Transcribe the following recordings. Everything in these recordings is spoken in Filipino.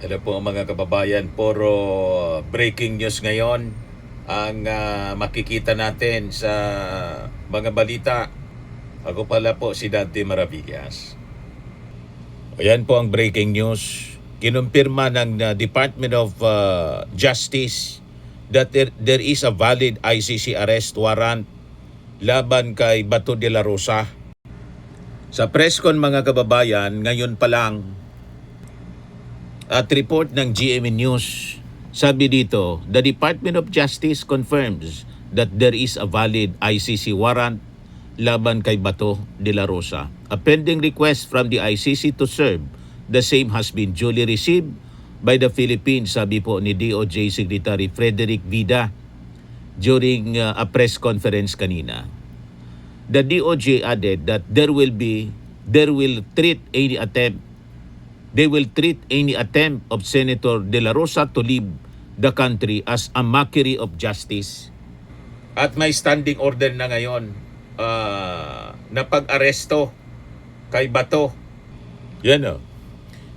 Hello po mga kababayan, puro breaking news ngayon ang makikita natin sa mga balita. Ako pala po si Dante Maravillas. Ayan po ang breaking news. Kinumpirma ng Department of Justice that there is a valid ICC arrest warrant laban kay Bato de la Rosa. Sa presscon mga kababayan, ngayon pa lang at report ng GMA News, sabi dito, the Department of Justice confirms that there is a valid ICC warrant laban kay Bato de la Rosa. A pending request from the ICC to serve the same has been duly received by the Philippines, sabi po ni DOJ Secretary Frederick Vida during a press conference kanina. The DOJ added that they will treat any attempt of Senator De La Rosa to leave the country as a mockery of justice. At may standing order na ngayon na pag-aresto kay Bato. Yan o.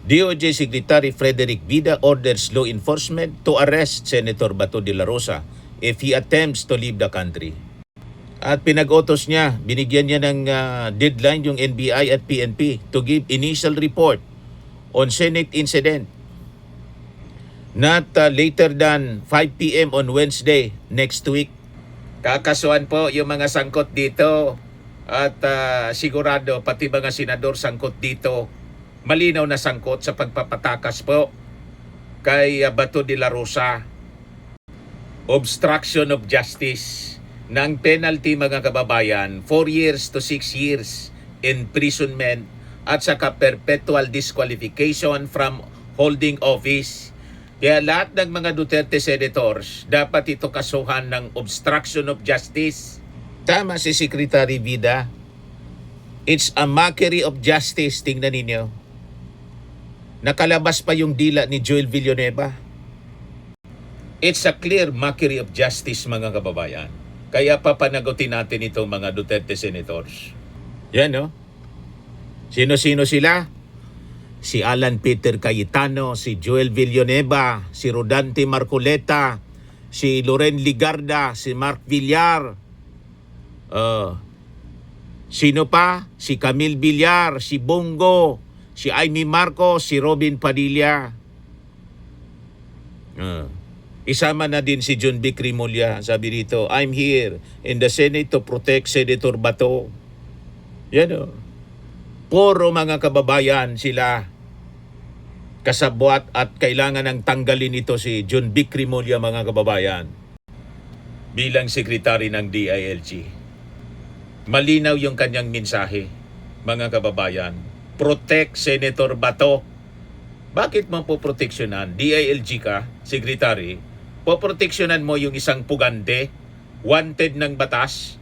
DOJ Secretary Frederick Vida orders law enforcement to arrest Senator Bato de la Rosa if he attempts to leave the country. At pinag-utos niya, binigyan niya ng deadline yung NBI at PNP to give initial report on Senate incident not later than 5 p.m. on Wednesday next week. Kakasuhan po yung mga sangkot dito at sigurado pati mga senador sangkot dito. Malinaw na sangkot sa pagpapatakas po kay Bato de la Rosa. Obstruction of justice. Ng penalty mga kababayan, 4 years to 6 years imprisonment at saka perpetual disqualification from holding office. Kaya lahat ng mga Duterte senators, dapat ito kasuhan ng obstruction of justice. Tama si Secretary Vida. It's a mockery of justice. Tingnan ninyo. Nakalabas pa yung dila ni Joel Villanueva. It's a clear mockery of justice mga kababayan. Kaya papanagutin natin itong mga Duterte senators. Yan no? Sino-sino sila? Si Alan Peter Cayetano, si Joel Villanueva, si Rodante Marcoleta, si Loren Ligarda, si Mark Villar. Sino pa? Si Camille Villar, si Bongo, si Amy Marcos, si Robin Padilla. Isama na din si John B. Crimolia. Sabi dito, I'm here in the Senate to protect Senator Bato. Yan o. Puro mga kababayan sila kasabwat at kailangan ng tanggalin ito si John B. Crimolia mga kababayan bilang sekretary ng DILG. Malinaw yung kanyang mensahe mga kababayan. Protect Senator Bato. Bakit mo poproteksyonan? DILG ka, sekretary. Poproteksyonan mo yung isang pugante, wanted ng batas.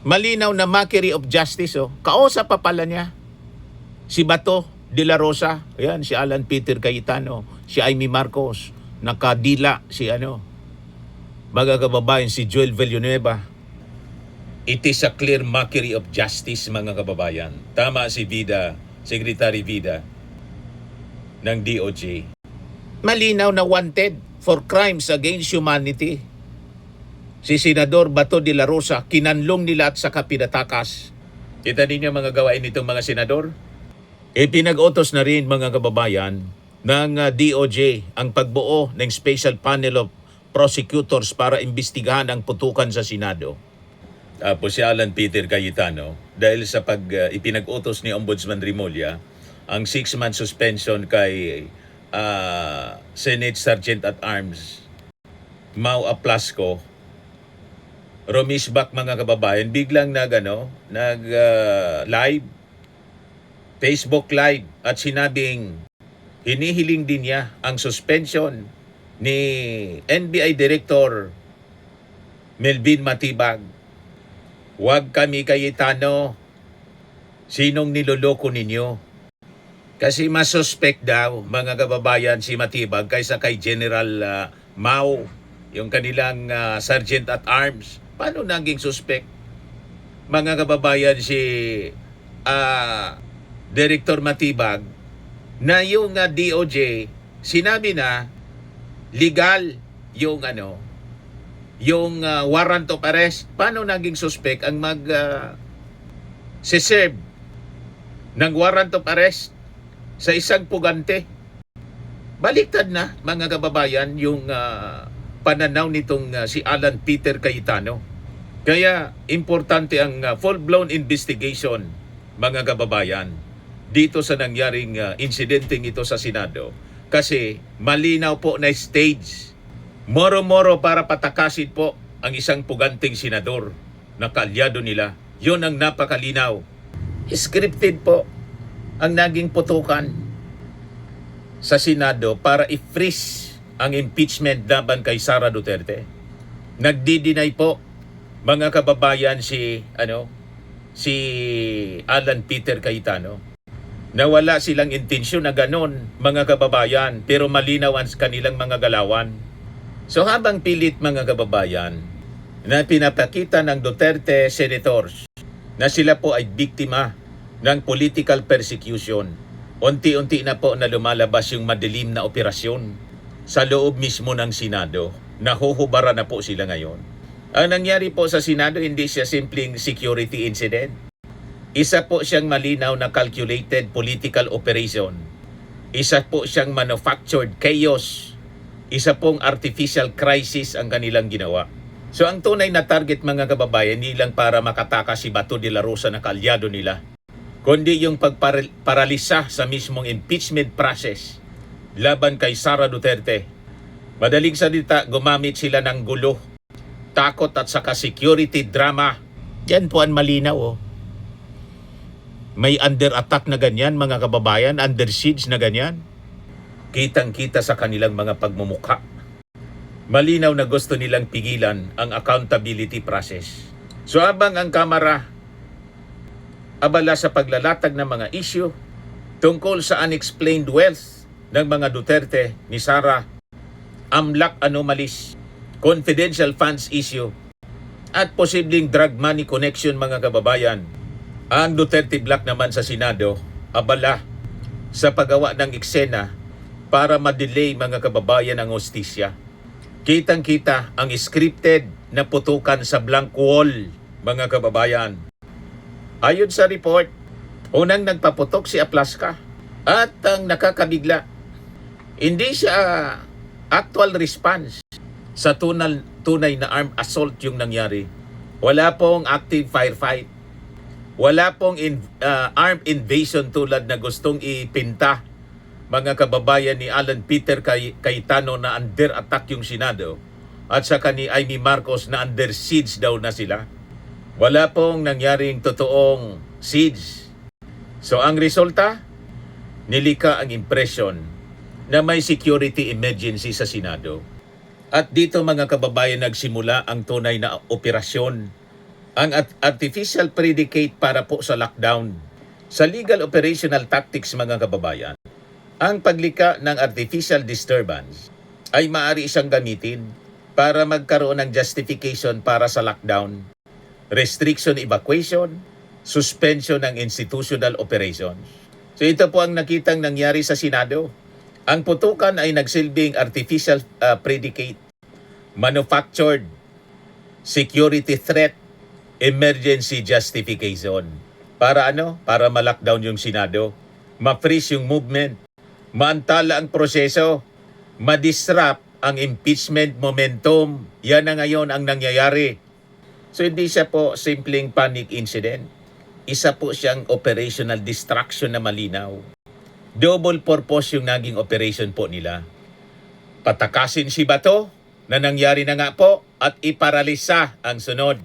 Malinaw na mockery of justice. Kausap pa pala niya. Si Bato de la Rosa. Ayan, si Alan Peter Cayetano. Si Amy Marcos. Nakadila si mga kababayan, si Joel Villanueva. It is a clear mockery of justice mga kababayan. Tama si Vida, Secretary Vida ng DOJ. Malinaw na wanted for crimes against humanity. Si Senador Bato de la Rosa, kinanlong nila at saka pinatakas. Kita ninyo mga gawain nitong mga senador? Pinag-utos na rin mga kababayan ng DOJ ang pagbuo ng Special Panel of Prosecutors para imbestigahan ang putukan sa Senado. Tapos si Alan Peter Cayetano, dahil sa ipinag-utos ni Ombudsman Rimulya, ang 6-month suspension kay Senate Sergeant at Arms Mau Aplasco, Romisbak mga kababayan, biglang live, Facebook live at sinabing hinihiling din niya ang suspension ni NBI Director Melvin Matibag. Huwag kami Cayetano, sinong niloloko ninyo? Kasi mas suspect daw mga kababayan si Matibag kaysa kay General Mau, yung kanilang Sergeant at Arms. Paano naging suspect? Mga kababayan si Director Matibag na yung DOJ sinabi na legal yung warrant of arrest. Paano naging suspect ang serve ng warrant of arrest sa isang pugante? Baliktad na, mga kababayan, yung pananaw nitong si Alan Peter Cayetano. Kaya importante ang full-blown investigation, mga kababayan, dito sa nangyaring insidenteng ito sa Senado. Kasi malinaw po na stage, moro-moro para patakasin po ang isang puganting senador na kaalyado nila. Yun ang napakalinaw. Scripted po ang naging putukan sa Senado para i-freeze ang impeachment laban kay Sara Duterte. Nagdi-deny po, mga kababayan, si Alan Peter Cayetano, na wala silang intensyon na ganon, mga kababayan, pero malinaw ang kanilang mga galawan. So habang pilit, mga kababayan, na pinapakita ng Duterte senators na sila po ay biktima ng political persecution, unti-unti na po na lumalabas yung madilim na operasyon sa loob mismo ng Senado. Nahuhubara na po sila ngayon. Ang nangyari po sa Senado, hindi siya simpleng security incident. Isa po siyang malinaw na calculated political operation. Isa po siyang manufactured chaos. Isa pong artificial crisis ang kanilang ginawa. So ang tunay na target, mga kababayan, hindi lang para makatakas si Bato de la Rosa na kaalyado nila, kundi yung pagparalisa sa mismong impeachment process laban kay Sara Duterte. Madaling salita, gumamit sila ng gulo, takot at saka security drama. Yan po ang malinaw. May under attack na ganyan, mga kababayan, under siege na ganyan. Kitang-kita sa kanilang mga pagmumukha. Malinaw na gusto nilang pigilan ang accountability process. So habang ang Kamara abala sa paglalatag ng mga issue tungkol sa unexplained wealth ng mga Duterte ni Sara, AMLAC anomalies, confidential funds issue, at posibleng drug money connection, mga kababayan, ang Duterte Black naman sa Senado abala sa paggawa ng eksena para ma-delay, mga kababayan, ang hustisya. Kitang-kita ang scripted na putukan sa blank wall, mga kababayan. Ayon sa report, unang nagpaputok si Aplaska at ang nakakabigla, hindi siya actual response sa tunay na armed assault yung nangyari. Wala pong active firefight. Wala pong armed invasion tulad na gustong ipinta, mga kababayan, ni Alan Peter Cayetano na under attack yung Senado at saka ni Amy Marcos na under siege daw na sila. Wala pong nangyaring totoong siege. So ang resulta, nilika ang impression na may security emergency sa Senado. At dito, mga kababayan, nagsimula ang tunay na operasyon, ang artificial predicate para po sa lockdown. Sa legal operational tactics, mga kababayan, ang paglika ng artificial disturbance ay maaari isang gamitin para magkaroon ng justification para sa lockdown, restriction evacuation, suspension ng institutional operations. So ito po ang nakitang nangyari sa Senado. Ang putukan ay nagsilbing artificial predicate, manufactured, security threat, emergency justification. Para ano? Para ma-lockdown yung Senado, ma-freeze yung movement, maantala ang proseso, ma-disrupt ang impeachment momentum. Yan na ngayon ang nangyayari. So hindi siya po simpleng panic incident. Isa po siyang operational distraction na malinaw. Double purpose yung naging operation po nila. Patakasin si Bato, na nangyari na nga po, at iparalisa ang sunod,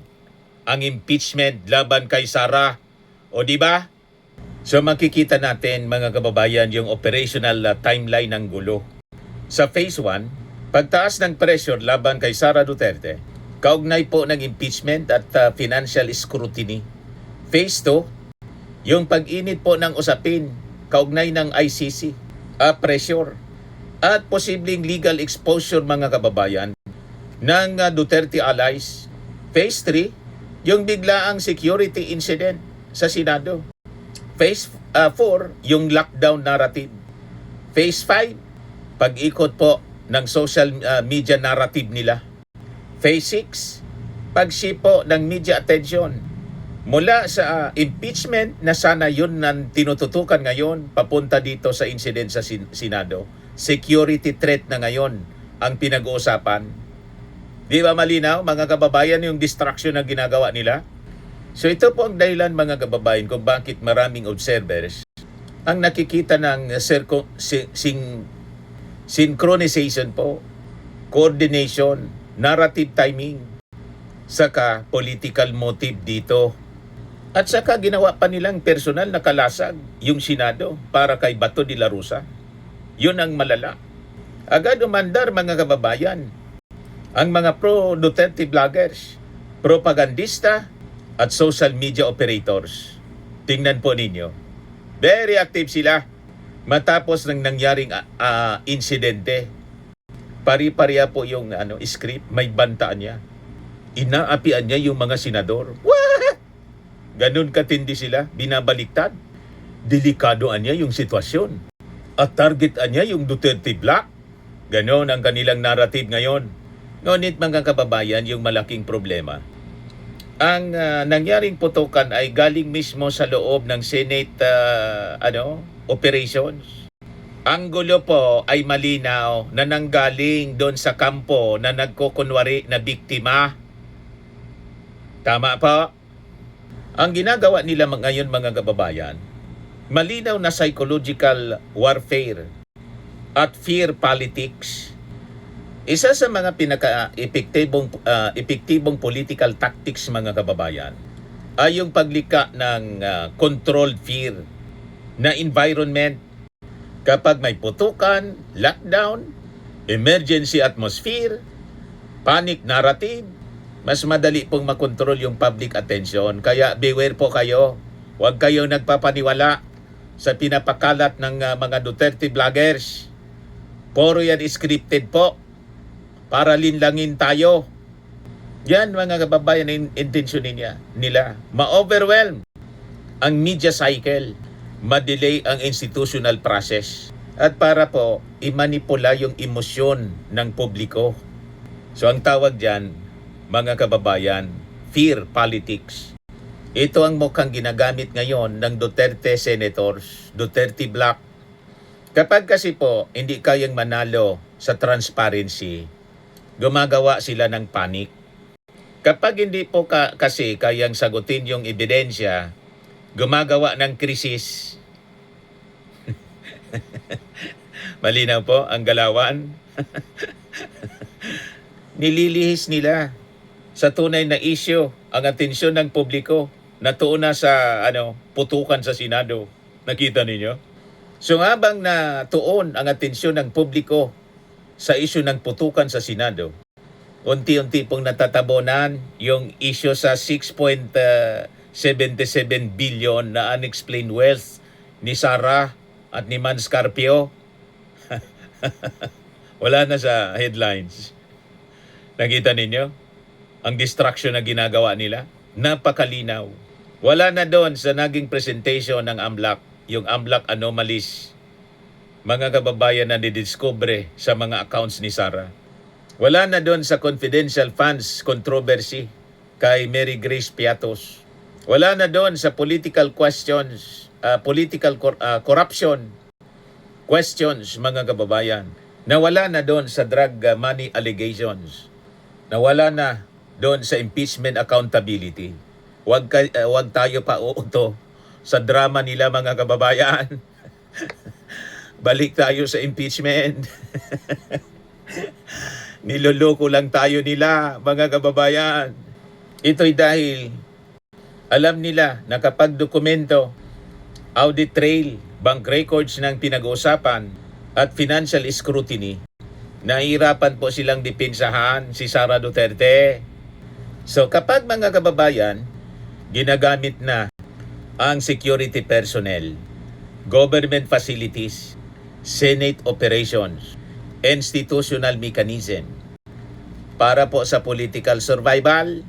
ang impeachment laban kay Sara. O di ba? So makikita natin, mga kababayan, yung operational timeline ng gulo. Sa phase 1, pagtaas ng pressure laban kay Sara Duterte, kaugnay po ng impeachment at financial scrutiny. Phase 2, yung pag-init po ng usapin, kaugnay ng ICC, pressure, at posibleng legal exposure, mga kababayan, ng Duterte allies. Phase 3, yung biglaang security incident sa Senado. Phase 4, yung lockdown narrative. Phase 5, pag-ikot po ng social media narrative nila. Phase 6, pagsipo ng media attention. Mula sa impeachment na sana yun nang tinututukan ngayon papunta dito sa incident sa Senado. Security threat na ngayon ang pinag-uusapan. Di ba malinaw mga kababayan yung distraction na ginagawa nila? So ito po ang dahilan mga kababayan kung bakit maraming observers ang nakikita ng synchronization po, coordination, narrative timing, saka political motive dito. At saka ginawa pa nilang personal na kalasag yung Senado para kay Bato de la Rosa. Yun ang malala. Agad umandar mga kababayan ang mga pro-Duterte vloggers, propagandista at social media operators. Tingnan po ninyo. Very active sila matapos ng nangyaring insidente. Pari-pariya po yung script, may bantaan niya. Inaapian niya yung mga senador. What? Ganun katindi sila, binabaliktad. Delikadoan niya yung sitwasyon. At targetan niya yung Duterte Black. Ganon ang kanilang narrative ngayon. Ngunit mga kababayan, yung malaking problema. Ang nangyaring putukan ay galing mismo sa loob ng Senate operations. Ang gulo po ay malinaw na nanggaling doon sa kampo na nagkukunwari na biktima. Tama po? Ang ginagawa nila ngayon mga kababayan, malinaw na psychological warfare at fear politics. Isa sa mga pinaka-epektibong political tactics mga kababayan ay yung paglika ng controlled fear na environment. Kapag may putukan, lockdown, emergency atmosphere, panic narrative, mas madali pong makontrol yung public attention. Kaya beware po kayo. Huwag kayong nagpapaniwala sa pinapakalat ng mga Duterte vloggers. Puro yan scripted po para linlangin tayo. Yan mga kababayan ang intensyon nila. Ma-overwhelm ang media cycle. Ma-delay ang institutional process. At para po, imanipula yung emosyon ng publiko. So ang tawag dyan, mga kababayan, fear politics. Ito ang mukhang ginagamit ngayon ng Duterte senators, Duterte Black. Kapag kasi po hindi kayang manalo sa transparency, gumagawa sila ng panic. Kapag hindi po kasi kayang sagutin yung ebidensya, gumagawa ng krisis. Malinaw po ang galawan. Nililihis nila sa tunay na issue ang atensyon ng publiko na tuon na sa putukan sa Senado. Nakita ninyo? So habang na tuon ang atensyon ng publiko sa issue ng putukan sa Senado, unti-unti pong natatabonan yung issue sa 6.77 billion na unexplained wealth ni Sara at ni Man Scarpio. Wala na sa headlines. Nakita ninyo? Ang distraction na ginagawa nila, napakalinaw. Wala na doon sa naging presentation ng AMLAC, yung AMLAC anomalies. Mga kababayan na didiscover sa mga accounts ni Sara. Wala na doon sa confidential funds controversy kay Mary Grace Piatos. Wala na doon sa political questions, corruption questions mga kababayan. Nawala na doon sa drug money allegations. Nawala na doon sa impeachment accountability. Huwag tayo pa uuto sa drama nila mga kababayan. Balik tayo sa impeachment. Niloloko lang tayo nila mga kababayan. Ito'y dahil alam nila na kapag dokumento, audit trail, bank records ng pinag-uusapan at financial scrutiny, nahihirapan po silang dipinsahan si Sara Duterte. So kapag mga kababayan, ginagamit na ang security personnel, government facilities, Senate operations, institutional mechanism para po sa political survival,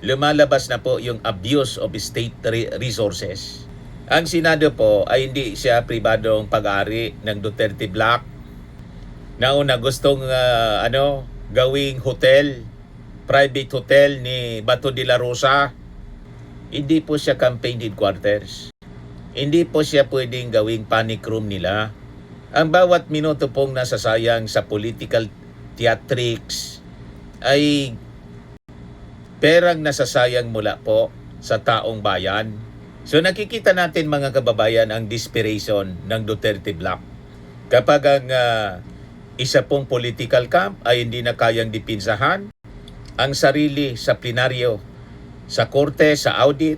lumalabas na po yung abuse of state resources. Ang Senado po ay hindi siya pribadong pag-ari ng Duterte Block. Nauna gustong gawing hotel, private hotel ni Bato de la Rosa. Hindi po siya campaign headquarters. Hindi po siya pwedeng gawing panic room nila. Ang bawat minuto pong nasasayang sa political theatrics ay perang nasasayang mula po sa taong bayan. So nakikita natin mga kababayan ang desperation ng Duterte Block. Kapag ang isa pong political camp ay hindi na kayang dipinsahan ang sarili sa plenaryo, sa korte, sa audit,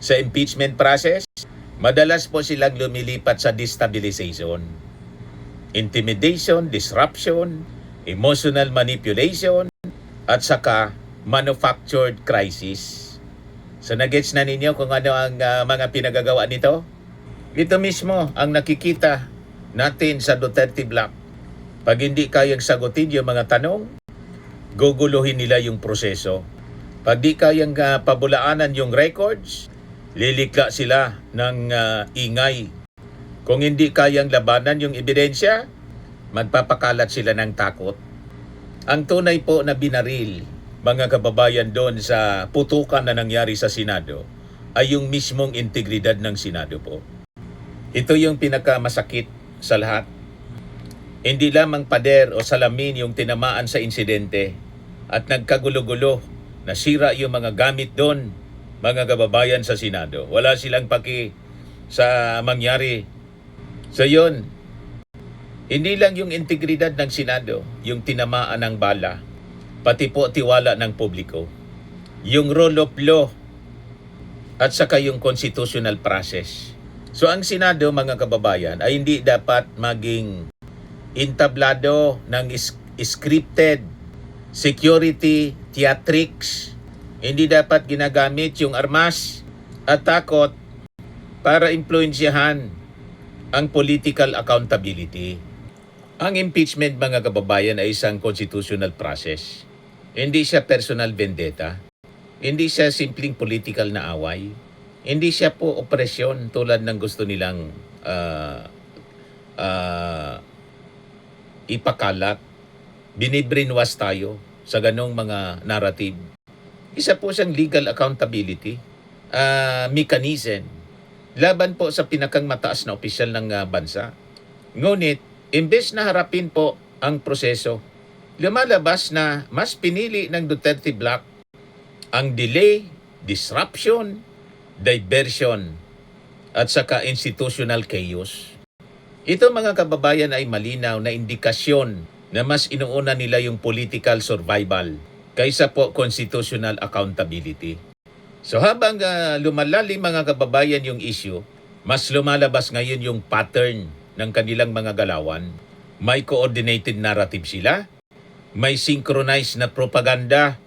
sa impeachment process, madalas po silang lumilipat sa destabilization, intimidation, disruption, emotional manipulation, at saka manufactured crisis. So nagets na ninyo kung ano ang mga pinagagawa nito? Ito mismo ang nakikita natin sa Duterte Block. Pag hindi kayang sagutin yung mga tanong, guguluhin nila yung proseso. Pag di kayang pabulaanan yung records, lilikla sila ng ingay. Kung hindi kayang labanan yung ebidensya, magpapakalat sila ng takot. Ang tunay po na binaril, mga kababayan, doon sa putukan na nangyari sa Senado ay yung mismong integridad ng Senado po. Ito yung pinakamasakit sa lahat. Hindi lamang pader o salamin yung tinamaan sa insidente at nagkagulo-gulo, nasira yung mga gamit doon, mga kababayan sa Senado. Wala silang paki sa mangyari. So yun, hindi lang yung integridad ng Senado, yung tinamaan ng bala, pati po tiwala ng publiko, yung rule of law, at saka yung constitutional process. So ang Senado, mga kababayan, ay hindi dapat maging entablado ng scripted security theatrics. Hindi dapat ginagamit yung armas at takot para impluensyahan ang political accountability. Ang impeachment, mga kababayan, ay isang constitutional process. Hindi siya personal vendetta. Hindi siya simpleng political na away. Hindi siya po operasyon tulad ng gusto nilang ipakalat. Binibrinwas tayo sa ganong mga narrative. Isa po siyang legal accountability mechanism laban po sa pinakang mataas na opisyal ng bansa. Ngunit, imbes na harapin po ang proseso, lumalabas na mas pinili ng Duterte Block ang delay, disruption, diversion, at saka institutional chaos. Ito, mga kababayan, ay malinaw na indikasyon na mas inuuna nila yung political survival kaysa po constitutional accountability. So habang lumalalim, mga kababayan, yung issue, mas lumalabas ngayon yung pattern ng kanilang mga galawan. May coordinated narrative sila, may synchronized na propaganda,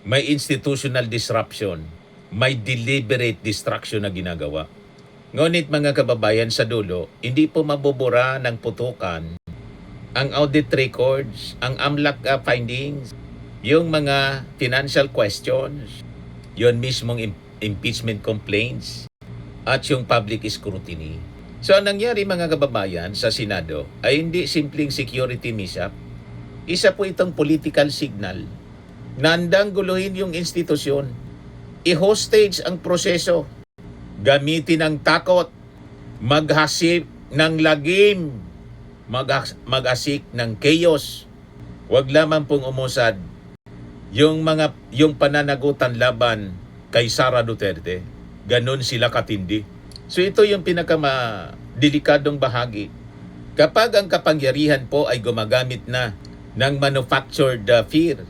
may institutional disruption, may deliberate destruction na ginagawa. Ngunit, mga kababayan, sa dulo, hindi po mabubura ng putukan ang audit records, ang AMLAC findings, yung mga financial questions, yon mismong impeachment complaints, at yung public scrutiny. So, ang nangyari, mga kababayan, sa Senado ay hindi simpleng security mishap. Isa po itong political signal na handang guluhin yung institusyon, i-hostage ang proseso, gamitin ang takot, maghasik ng lagim, mag-asik ng chaos. Huwag lamang pong umusad yung pananagutan laban kay Sara Duterte. Ganon sila katindi. So ito yung pinakamadelikadong bahagi. Kapag ang kapangyarihan po ay gumagamit na ng manufactured fear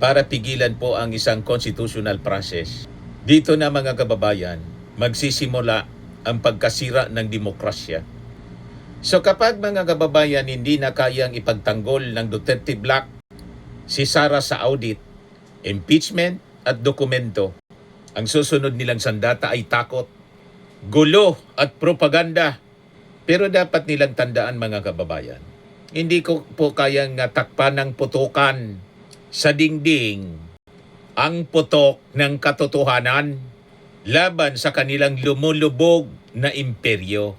para pigilan po ang isang constitutional process, dito na, mga kababayan, magsisimula ang pagkasira ng demokrasya. So kapag, mga kababayan, hindi na kayang ipagtanggol ng Duterte Block si Sara sa audit, impeachment at dokumento, ang susunod nilang sandata ay takot, gulo at propaganda. Pero dapat nilang tandaan, mga kababayan, hindi ko po kayang takpan ng putukan sa dingding ang putok ng katotohanan. laban sa kanilang lumulubog na imperyo.